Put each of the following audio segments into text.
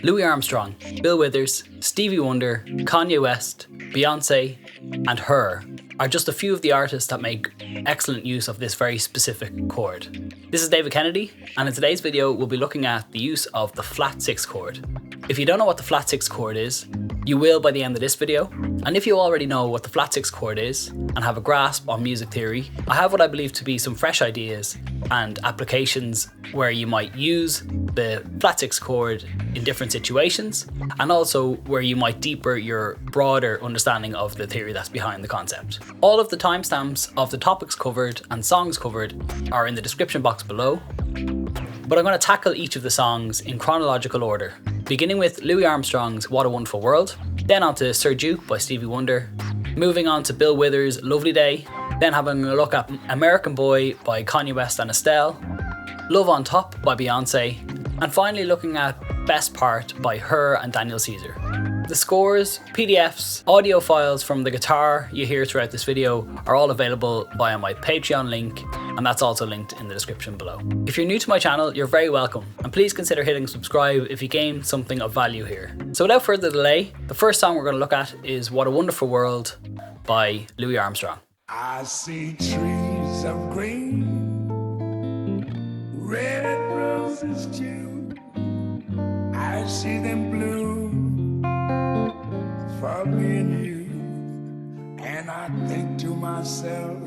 Louis Armstrong, Bill Withers, Stevie Wonder, Kanye West, Beyonce, and Her are just a few of the artists that make excellent use of this very specific chord. This is David Kennedy, and in today's video we'll be looking at the use of the flat 6 chord. If you don't know what the flat 6 chord is, you will by the end of this video, and if you already know what the flat 6 chord is and have a grasp on music theory, I have what I believe to be some fresh ideas and applications where you might use the flat 6 chord in different situations, and also where you might deepen your broader understanding of the theory that's behind the concept. All of the timestamps of the topics covered and songs covered are in the description box below, but I'm going to tackle each of the songs in chronological order, beginning with Louis Armstrong's What a Wonderful World, then on to Sir Duke by Stevie Wonder, moving on to Bill Withers' Lovely Day, then having a look at American Boy by Kanye West and Estelle, Love on Top by Beyonce, and finally looking at Best Part by Her and Daniel Caesar. The scores, PDFs, audio files from the guitar you hear throughout this video are all available via my Patreon link, and that's also linked in the description below. If you're new to my channel, you're very welcome, and please consider hitting subscribe if you gain something of value here. So without further delay, the first song we're going to look at is What a Wonderful World by Louis Armstrong. I see trees of green, red roses too. I see them bloom for me and you, and I think to myself,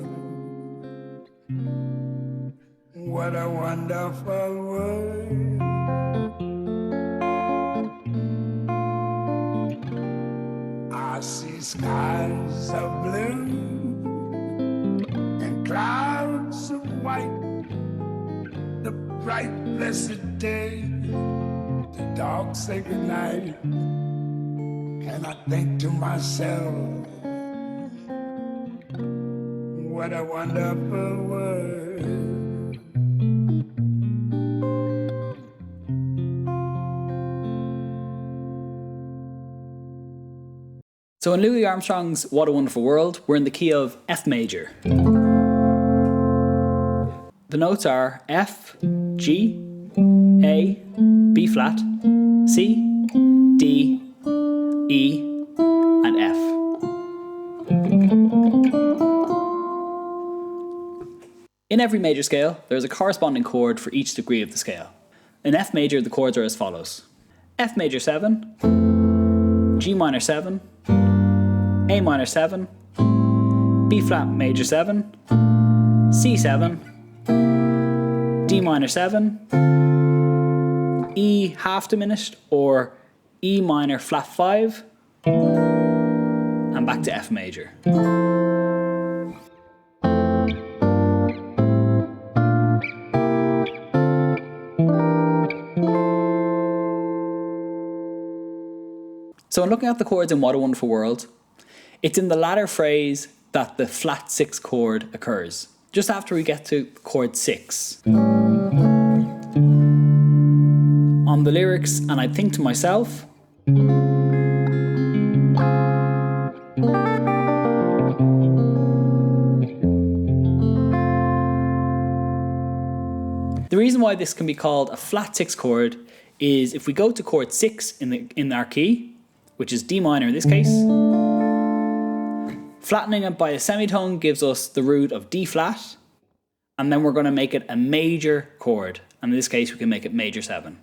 what a wonderful world. I see skies of blue and clouds of white, the bright blessed day, the dark sacred night, and I think to myself, what a wonderful world. So in Louis Armstrong's What a Wonderful World, we're in the key of F major. The notes are F, G, A, B flat, C, D, E, and F. In every major scale, there is a corresponding chord for each degree of the scale. In F major, the chords are as follows: F major 7, G minor 7, A minor 7, B flat major 7, C7, D minor 7, E half diminished or E minor flat 5, and back to F major. So in looking at the chords in What a Wonderful World, it's in the latter phrase that the flat 6 chord occurs, just after we get to chord 6. On the lyrics, and I think to myself, the reason why this can be called a flat 6 chord is if we go to chord 6 in our key, which is D minor in this case, flattening it by a semitone gives us the root of D flat, and then we're going to make it a major chord, and in this case we can make it major 7.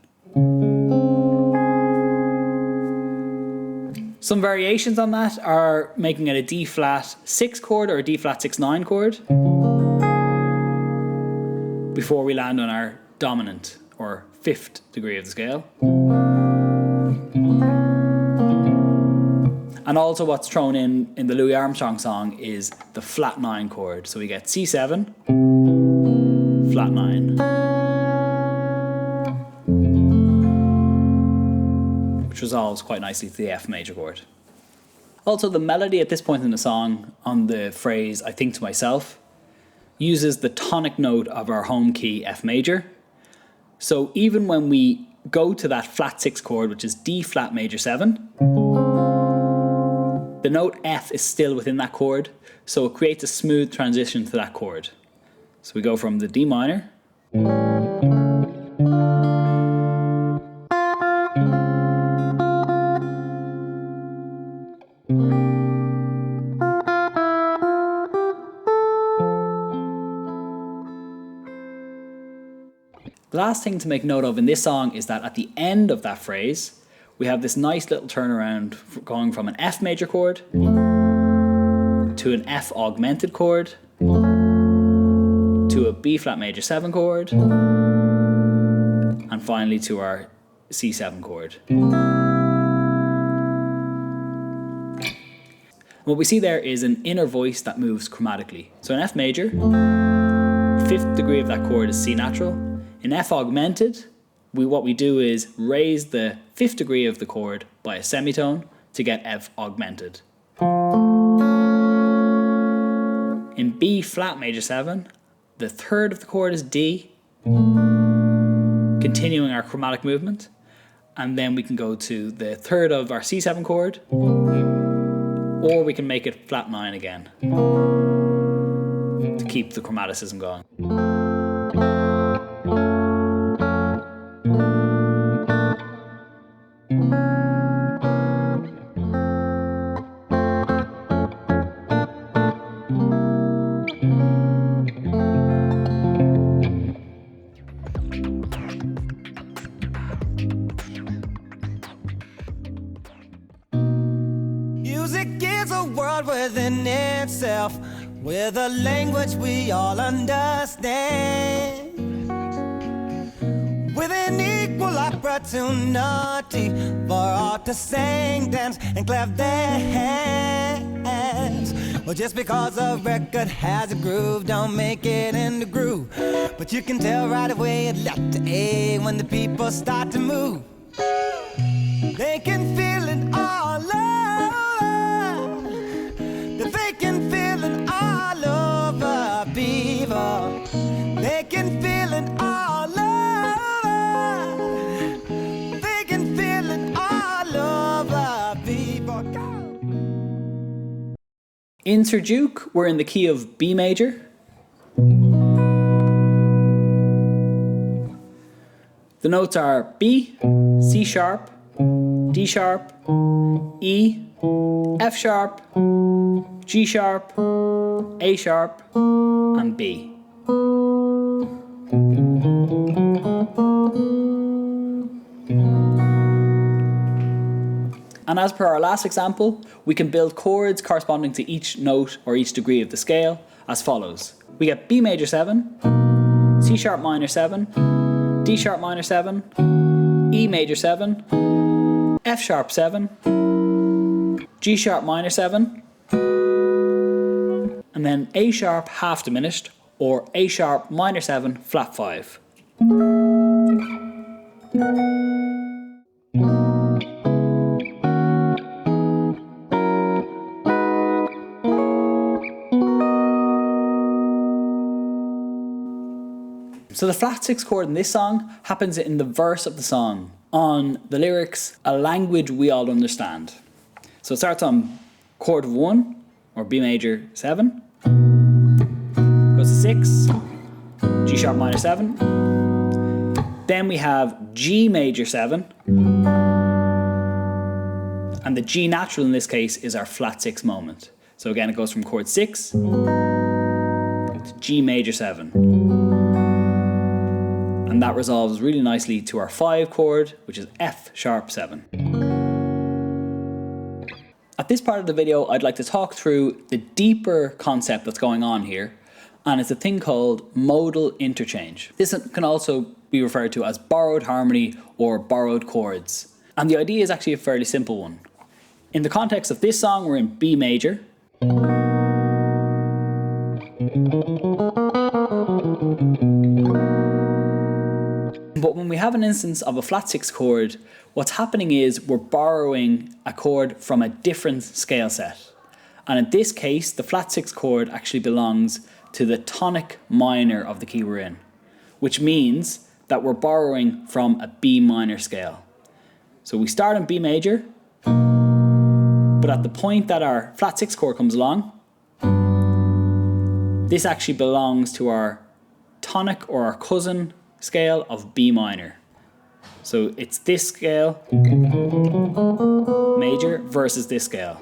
Some variations on that are making it a D flat 6 chord or a D flat 6/9 chord before we land on our dominant or 5th degree of the scale. And also what's thrown in the Louis Armstrong song is the flat 9 chord. So we get C7, flat 9. Which resolves quite nicely to the F major chord. Also, the melody at this point in the song on the phrase I think to myself uses the tonic note of our home key F major. So even when we go to that flat 6 chord, which is D flat major 7, the note F is still within that chord, so it creates a smooth transition to that chord. So we go from the D minor, last thing to make note of in this song is that at the end of that phrase, we have this nice little turnaround going from an F major chord to an F augmented chord to a B flat major 7 chord and finally to our C7 chord. What we see there is an inner voice that moves chromatically. So in F major, the 5th degree of that chord is C natural. In F augmented, what we do is raise the 5th degree of the chord by a semitone to get F augmented. In B flat major 7, the 3rd of the chord is D, continuing our chromatic movement, and then we can go to the 3rd of our C7 chord, or we can make it flat 9 again to keep the chromaticism going. Music is a world within itself, with a language we all understand, with an equal opportunity for all to sing, dance, and clap their hands. Well, just because a record has a groove don't make it in the groove, but you can tell right away it left to A when the people start to move. They can feel it all over. They can feel it all over, people. They can feel it all over. They can feel it all over, people. In Sir Duke, we're in the key of B major. The notes are B, C sharp, D sharp, E, F sharp, G sharp, A sharp, and B. And as per our last example, we can build chords corresponding to each note or each degree of the scale as follows. We get B major 7, C sharp minor 7, D sharp minor 7, E major 7, F sharp 7, G sharp minor 7, and then A sharp half diminished, or A sharp minor 7 flat 5. So the flat 6 chord in this song happens in the verse of the song on the lyrics, a language we all understand. So it starts on chord of 1, or B major 7, goes to 6, G sharp minor 7, then we have G major 7, and the G natural in this case is our flat 6 moment. So again it goes from chord 6 to G major 7. And that resolves really nicely to our 5 chord, which is F sharp 7. At this part of the video, I'd like to talk through the deeper concept that's going on here, and it's a thing called modal interchange. This can also be referred to as borrowed harmony or borrowed chords. And the idea is actually a fairly simple one. In the context of this song, we're in B major. But when we have an instance of a flat 6 chord, what's happening is we're borrowing a chord from a different scale set. And in this case, the flat 6 chord actually belongs to the tonic minor of the key we're in, which means that we're borrowing from a B minor scale. So we start in B major, but at the point that our flat 6 chord comes along, this actually belongs to our tonic or our cousin scale of B minor. So it's this scale major versus this scale.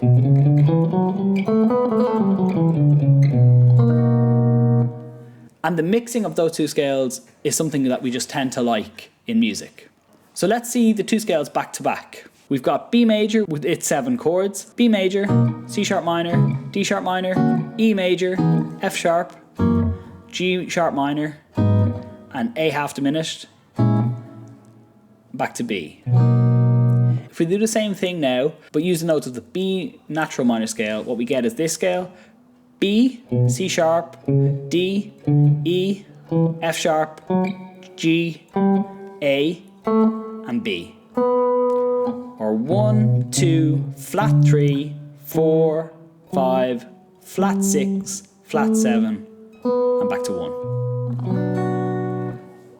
And the mixing of those two scales is something that we just tend to like in music. So let's see the two scales back to back. We've got B major with its 7 chords, B major, C sharp minor, D sharp minor, E major, F sharp, G sharp minor, and A half diminished, back to B. If we do the same thing now, but use the notes of the B natural minor scale, what we get is this scale: B, C sharp, D, E, F sharp, G, A, and B. Or 1, 2, flat 3, 4, 5, flat 6, flat 7, and back to 1.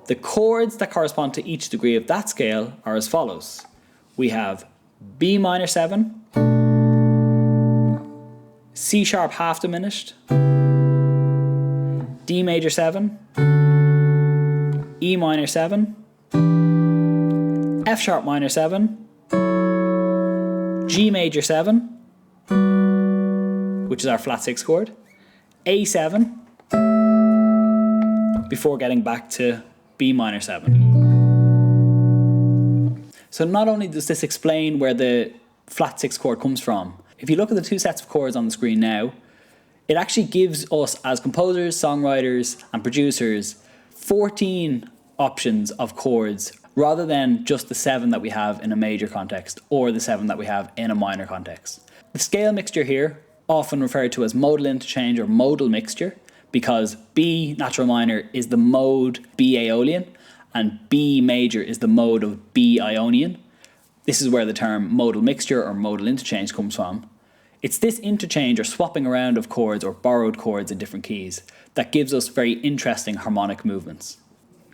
The chords that correspond to each degree of that scale are as follows. We have B minor 7, C sharp half diminished, D major 7, E minor 7, F sharp minor 7, G major 7, which is our flat 6 chord, A7, before getting back to B minor 7. So not only does this explain where the flat 6 chord comes from, if you look at the two sets of chords on the screen now, it actually gives us as composers, songwriters, and producers 14 options of chords rather than just the 7 that we have in a major context or the 7 that we have in a minor context. The scale mixture here, often referred to as modal interchange or modal mixture, because B natural minor is the mode B Aeolian and B major is the mode of B Ionian. This is where the term modal mixture or modal interchange comes from. It's this interchange or swapping around of chords or borrowed chords in different keys that gives us very interesting harmonic movements.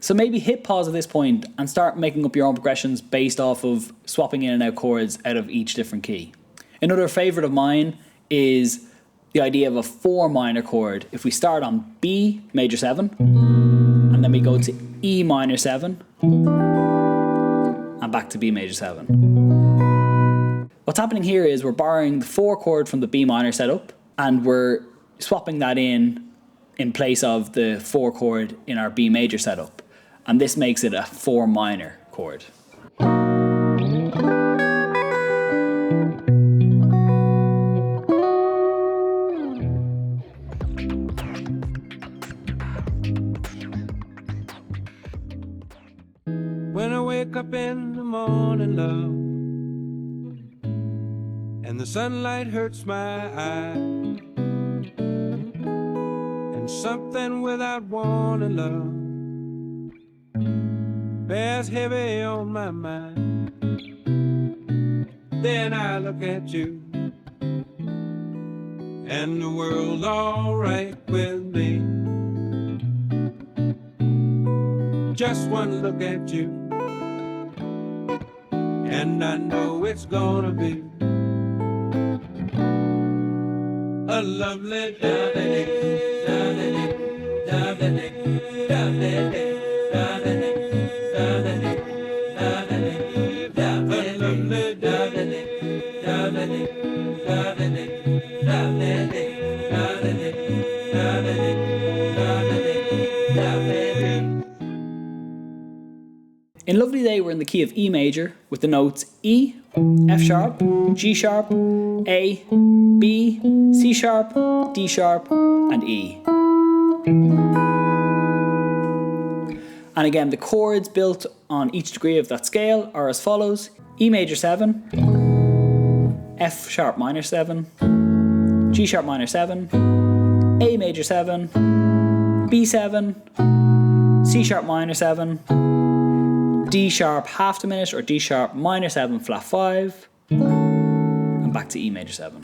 So maybe hit pause at this point and start making up your own progressions based off of swapping in and out chords out of each different key. Another favourite of mine is the idea of a 4 minor chord. If we start on B major 7 and then we go to E minor 7 and back to B major 7. What's happening here is we're borrowing the 4 chord from the B minor setup and we're swapping that in place of the 4 chord in our B major setup. And this makes it a 4 minor chord. When I wake up in the morning, love, and the sunlight hurts my eye, and something without warning, love, bears heavy on my mind. Then I look at you, and the world's alright with me. Just one look at you, and I know it's gonna be a lovely day, a In Lovely Day, we're in the key of E major with the notes E, F sharp, G sharp, A, B, C sharp, D sharp, and E. And again, the chords built on each degree of that scale are as follows: E major 7, F sharp minor 7, G sharp minor 7, A major 7, B7, C sharp minor 7, D sharp half diminished or D sharp minor 7 flat 5, and back to E major 7.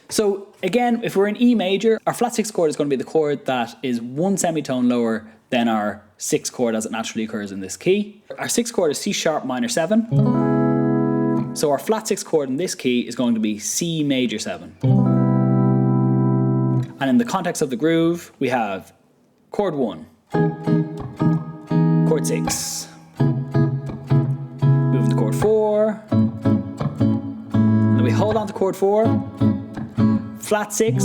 So again, if we're in E major, our flat 6 chord is going to be the chord that is 1 semitone lower than our 6 chord as it naturally occurs in this key. Our 6 chord is C sharp minor 7. So our flat 6 chord in this key is going to be C major 7. And in the context of the groove, we have chord 1, chord 6. Moving to chord 4. And then we hold on to chord 4, flat 6,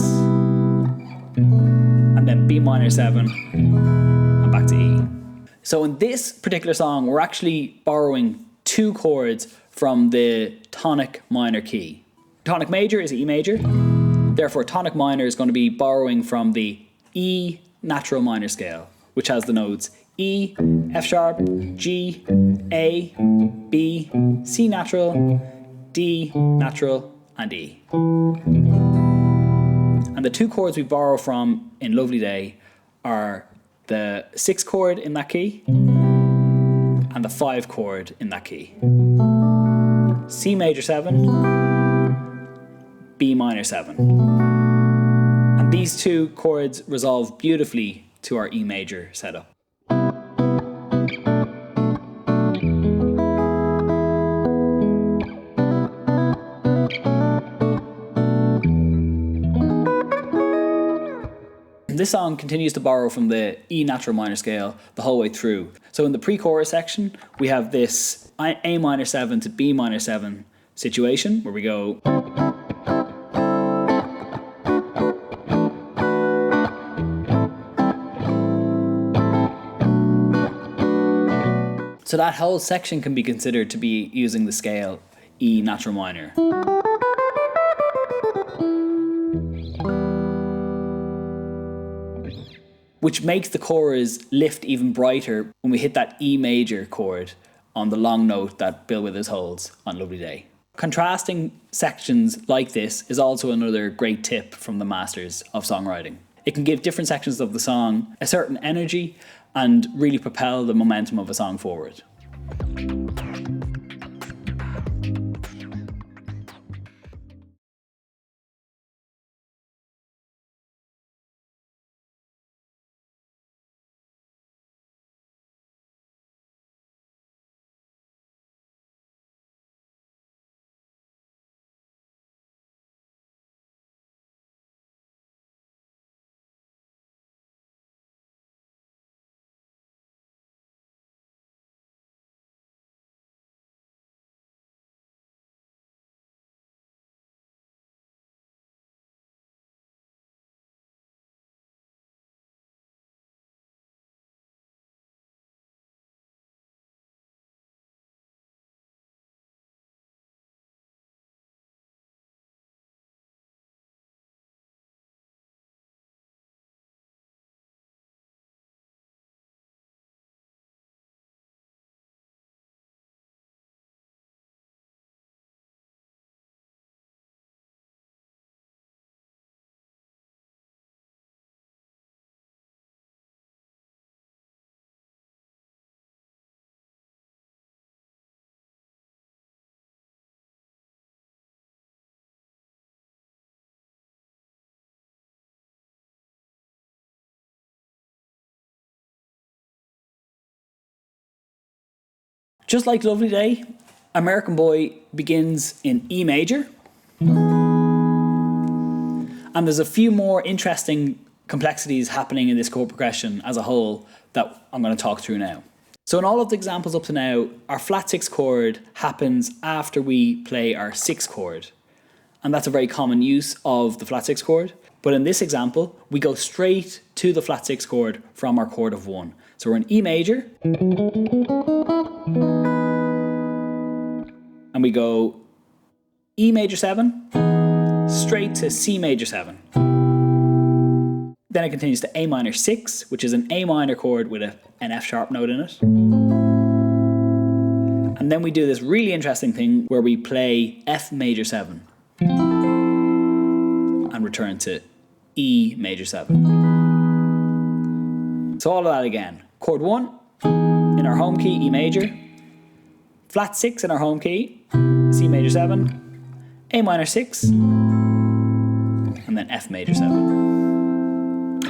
and then B minor 7, and back to E. So in this particular song, we're actually borrowing 2 chords from the tonic minor key. Tonic major is E major, therefore tonic minor is going to be borrowing from the E natural minor scale, which has the notes E, F sharp, G, A, B, C natural, D natural, and E. And the 2 chords we borrow from in Lovely Day are the 6 chord in that key and the 5 chord in that key. C major 7, B minor 7. And these 2 chords resolve beautifully to our E major setup. This song continues to borrow from the E natural minor scale the whole way through. So in the pre-chorus section, we have this A minor 7 to B minor 7 situation where we go. So that whole section can be considered to be using the scale E natural minor. Which makes the chorus lift even brighter when we hit that E major chord on the long note that Bill Withers holds on Lovely Day. Contrasting sections like this is also another great tip from the masters of songwriting. It can give different sections of the song a certain energy and really propel the momentum of a song forward. Just like Lovely Day, American Boy begins in E major. And there's a few more interesting complexities happening in this chord progression as a whole that I'm going to talk through now. So in all of the examples up to now, our flat 6 chord happens after we play our 6 chord. And that's a very common use of the flat 6 chord. But in this example, we go straight to the flat 6 chord from our chord of 1. So we're in E major. And we go E major 7, straight to C major 7. Then it continues to A minor 6, which is an A minor chord with an F sharp note in it. And then we do this really interesting thing where we play F major 7 and return to E major 7. So all of that again. Chord 1 in our home key, E major. Flat 6 in our home key, C major 7, A minor 6, and then F major 7.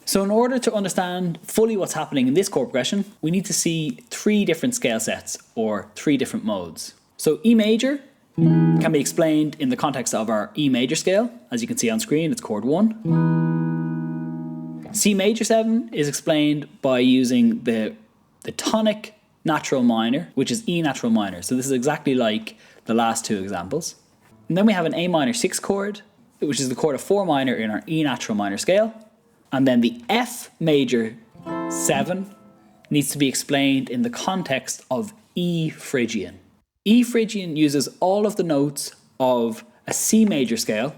So in order to understand fully what's happening in this chord progression, we need to see 3 different scale sets, or 3 different modes. So E major can be explained in the context of our E major scale. As you can see on screen, it's chord 1. C major 7 is explained by using the the tonic natural minor, which is E natural minor. So this is exactly like the last two examples. And then we have an A minor 6 chord, which is the chord of 4 minor in our E natural minor scale. And then the F major 7 needs to be explained in the context of E Phrygian. E Phrygian uses all of the notes of a C major scale,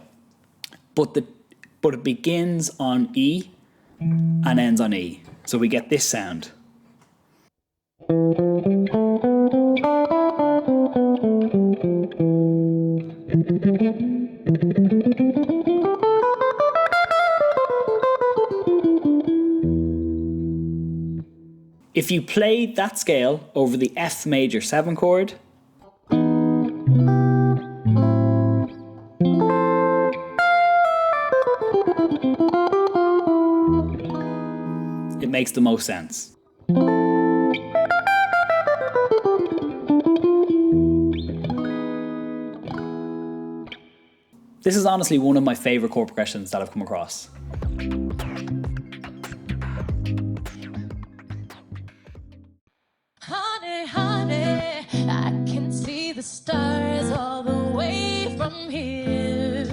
but it begins on E and ends on E. So we get this sound. If you played that scale over the F major 7 chord, it makes the most sense. This is honestly one of my favourite chord progressions that I've come across. Honey, honey, I can see the stars all the way from here.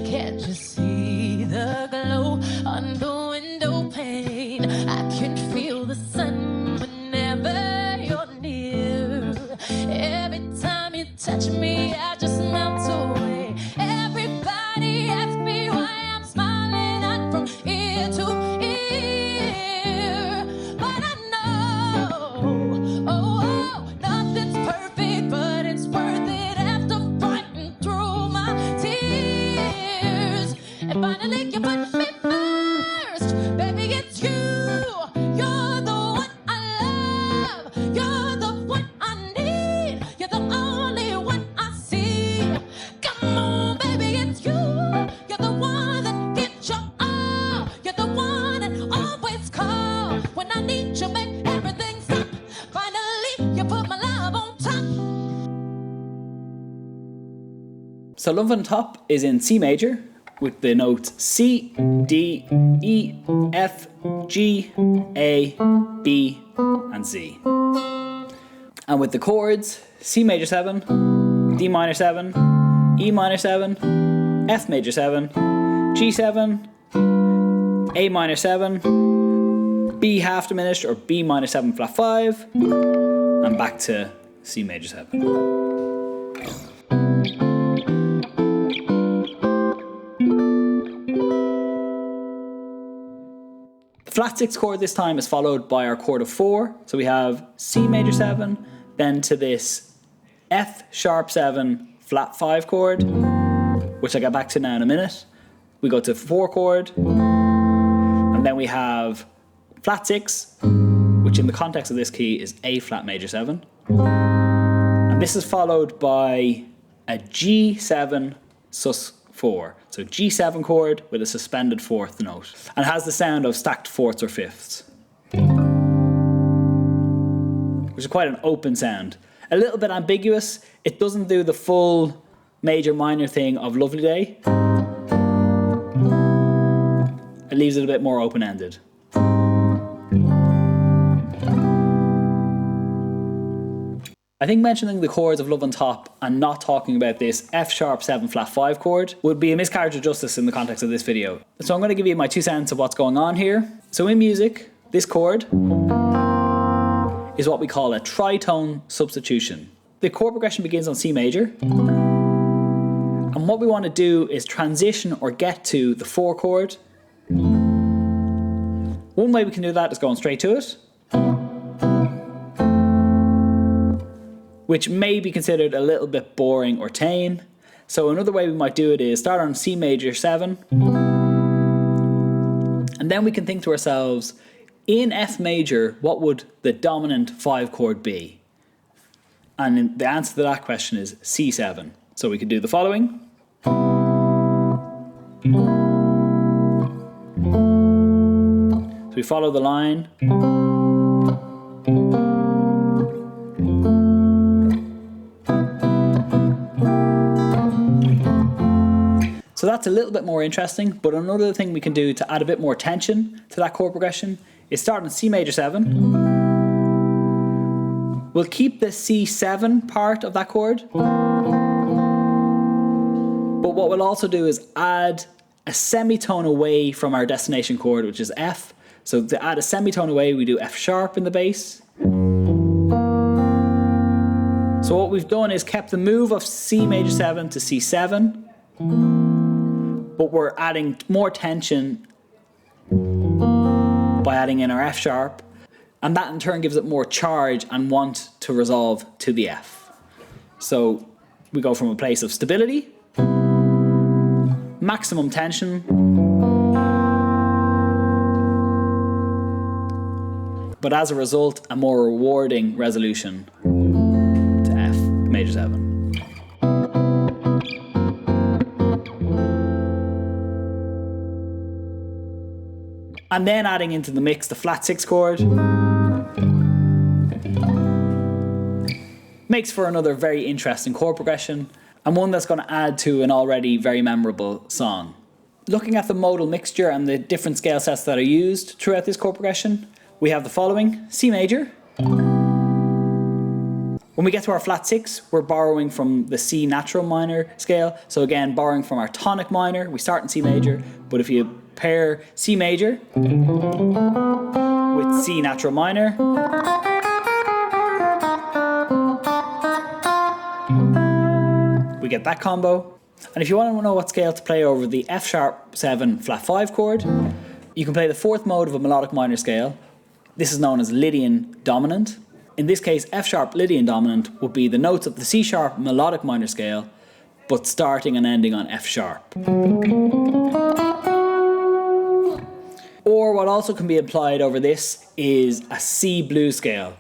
Can't you see the glow on the window pane? I can feel the sun whenever you're near. Every time you touch me, I just melt away. Everybody asks me why I'm smiling out from ear to ear. But I know, nothing's perfect, but it's worth it after fighting through my tears. And finally you put me first, baby, it's you. You're the one I love, you're the one I need, you're the only one I see. Come on, baby, it's you. You're the one that gives your all, you're the one that always call when I need you, make everything stop. Finally, you put my love on top. So Love on Top is in C major with the notes C, D, E, F, G, A, B, and C. And with the chords, C major 7, D minor 7, E minor 7, F major 7, G7, A minor 7, B half diminished or B minor 7 flat 5, and back to C major 7. The flat 6 chord this time is followed by our chord of 4. So we have C major 7, then to this F sharp 7 flat 5 chord, which I'll get back to now in a minute. We go to 4 chord, and then we have flat 6, which in the context of this key is A flat major 7. And this is followed by a G7 sus 4. So G7 chord with a suspended 4th note. And has the sound of stacked 4ths or 5ths. Which is quite an open sound. A little bit ambiguous. It doesn't do the full major minor thing of Lovely Day. It leaves it a bit more open-ended. I think mentioning the chords of Love on Top and not talking about this F sharp 7 flat 5 chord would be a miscarriage of justice in the context of this video. So I'm going to give you my 2 cents of what's going on here. So in music, this chord is what we call a tritone substitution. The chord progression begins on C major. And what we want to do is transition or get to the 4 chord. One way we can do that is going straight to it, which may be considered a little bit boring or tame. So another way we might do it is start on C major 7, and then we can think to ourselves, in F major, what would the dominant 5 chord be? And the answer to that question is C7. So we could do the following. So we follow the line. So that's a little bit more interesting, but another thing we can do to add a bit more tension to that chord progression is start on C major 7, We'll keep the C7 part of that chord, but what we'll also do is add a semitone away from our destination chord, which is F. So to add a semitone away, we do F sharp in the bass. So what we've done is kept the move of C major 7 to C7, but we're adding more tension by adding in our F sharp, and that in turn gives it more charge and want to resolve to the F. So we go from a place of stability, maximum tension, but as a result, a more rewarding resolution to F major 7. And then adding into the mix the flat 6 chord makes for another very interesting chord progression, and one that's going to add to an already very memorable song. Looking at the modal mixture and the different scale sets that are used throughout this chord progression, we have the following: C major. When we get to our flat 6, we're borrowing from the C natural minor scale. So again, borrowing from our tonic minor, we start in C major, but if you pair C major with C natural minor, we get that combo. And if you want to know what scale to play over the F sharp 7 flat 5 chord, you can play the fourth mode of a melodic minor scale. This is known as Lydian dominant. In this case, F sharp Lydian dominant would be the notes of the C sharp melodic minor scale, but starting and ending on F sharp. Or what also can be applied over this is a C blues scale.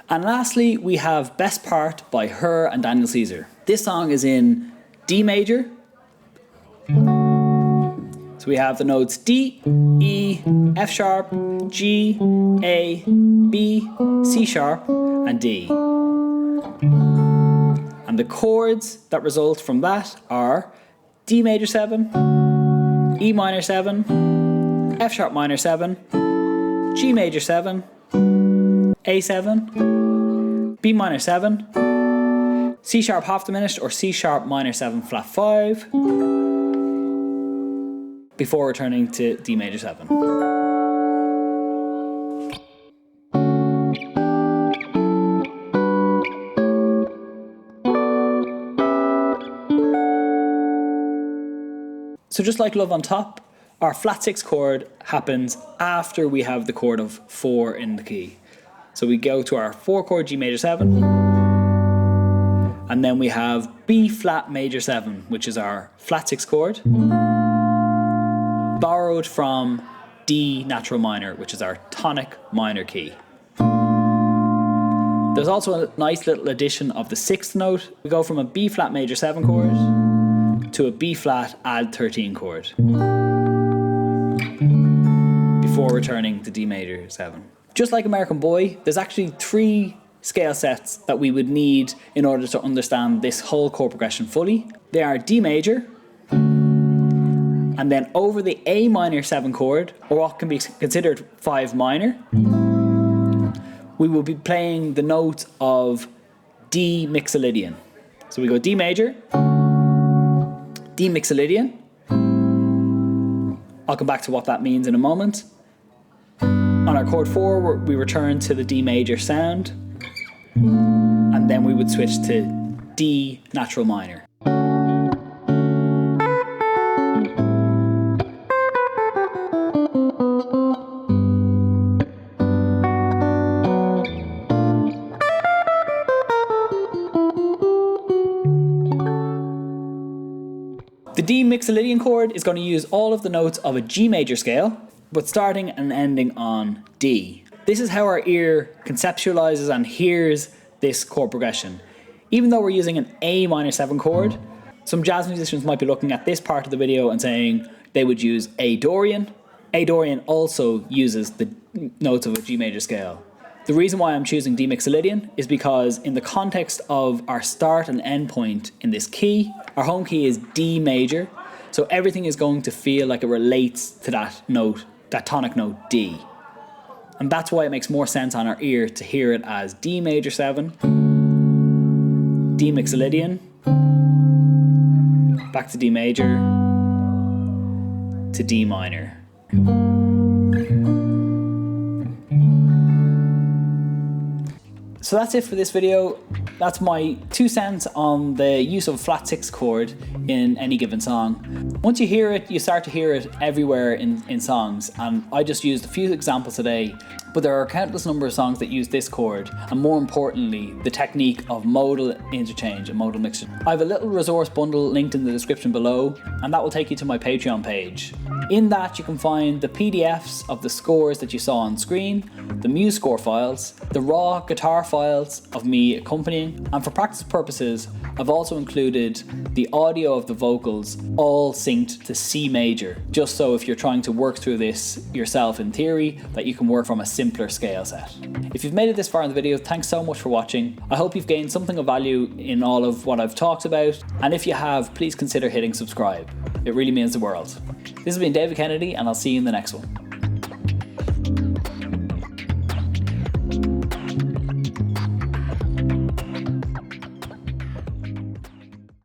And lastly, we have Best Part by Her and Daniel Caesar. This song is in D major. So we have the notes D, E, F sharp, G, A, B, C sharp, and D. And the chords that result from that are D major 7, E minor 7, F sharp minor 7, G major 7, A7, B minor 7, C sharp half diminished or C sharp minor 7 flat 5, before returning to D major 7. So just like Love on Top, our flat 6 chord happens after we have the chord of 4 in the key. So we go to our 4 chord G major 7, and then we have B flat major 7, which is our flat 6 chord, borrowed from D natural minor, which is our tonic minor key. There's also a nice little addition of the 6th note. We go from a B flat major 7 chord to a B flat add 13 chord before returning to D major 7. Just like American Boy, there's actually 3 scale sets that we would need in order to understand this whole chord progression fully. They are D major, and then over the A minor 7 chord, or what can be considered 5 minor, we will be playing the note of D mixolydian. So we go D major, D mixolydian. I'll come back to what that means in a moment. On our chord 4, we return to the D major sound, and then we would switch to D natural minor. The D mixolydian chord is going to use all of the notes of a G major scale, but starting and ending on D. This is how our ear conceptualizes and hears this chord progression. Even though we're using an A minor 7 chord, some jazz musicians might be looking at this part of the video and saying they would use A Dorian. A Dorian also uses the notes of a G major scale. The reason why I'm choosing D mixolydian is because in the context of our start and end point in this key, our home key is D major, so everything is going to feel like it relates to that note, that tonic note D. And that's why it makes more sense on our ear to hear it as D major 7, D mixolydian, back to D major, to D minor. So that's it for this video. That's my 2 cents on the use of a flat 6 chord in any given song. Once you hear it, you start to hear it everywhere in songs, and I just used a few examples today, but there are a countless number of songs that use this chord, and more importantly, the technique of modal interchange and modal mixture. I have a little resource bundle linked in the description below, and that will take you to my Patreon page. In that you can find the PDFs of the scores that you saw on screen, the MuseScore files, the raw guitar files of me accompanying, and for practice purposes I've also included the audio of the vocals all synced to C major, just so if you're trying to work through this yourself in theory, that you can work from a simpler scale set. If you've made it this far in the video, thanks so much for watching. I hope you've gained something of value in all of what I've talked about, and if you have, please consider hitting subscribe. It really means the world. This has been David Kennedy, and I'll see you in the next one.